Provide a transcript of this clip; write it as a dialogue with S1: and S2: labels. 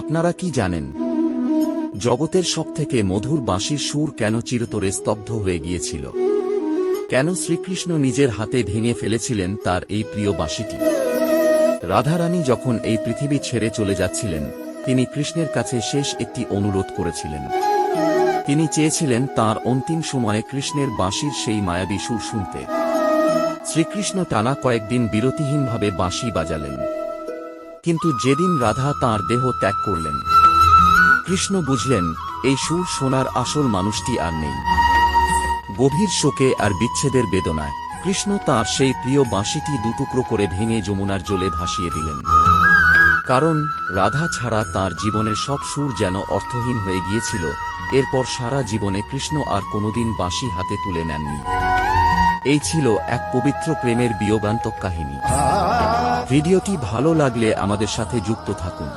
S1: আপনারা কি জানেন জগতের সবথেকে মধুর বাঁশির সুর কেন চিরতরে স্তব্ধ হয়ে গিয়েছিল? কেন শ্রীকৃষ্ণ নিজের হাতে ভেঙে ফেলেছিলেন তার এই প্রিয় বাঁশিটি? রাধারানী যখন এই পৃথিবী ছেড়ে চলে যাচ্ছিলেন, তিনি কৃষ্ণের কাছে শেষ একটি অনুরোধ করেছিলেন। তিনি চেয়েছিলেন তাঁর অন্তিম সময়ে কৃষ্ণের বাঁশির সেই মায়াবী সুর শুনতে। শ্রীকৃষ্ণ টানা কয়েকদিন বিরতিহীনভাবে বাঁশি বাজালেন। কিন্তু যেদিন রাধা তাঁর দেহ ত্যাগ করলেন, কৃষ্ণ বুঝলেন এই সুর শোনার আসল মানুষটি আর নেই। গভীর শোকে আর বিচ্ছেদের বেদনায় কৃষ্ণ তাঁর সেই প্রিয় বাঁশিটি দুটুকরো করে ভেঙে যমুনার জলে ভাসিয়ে দিলেন। কারণ রাধা ছাড়া তাঁর জীবনের সব সুর যেন অর্থহীন হয়ে গিয়েছিল। এরপর সারা জীবনে কৃষ্ণ আর কোনোদিন বাঁশি হাতে তুলে নেননি। এই ছিল এক পবিত্র প্রেমের বিয়োগান্তক কাহিনী। ভিডিওটি ভালো লাগলে আমাদের সাথে যুক্ত থাকুন।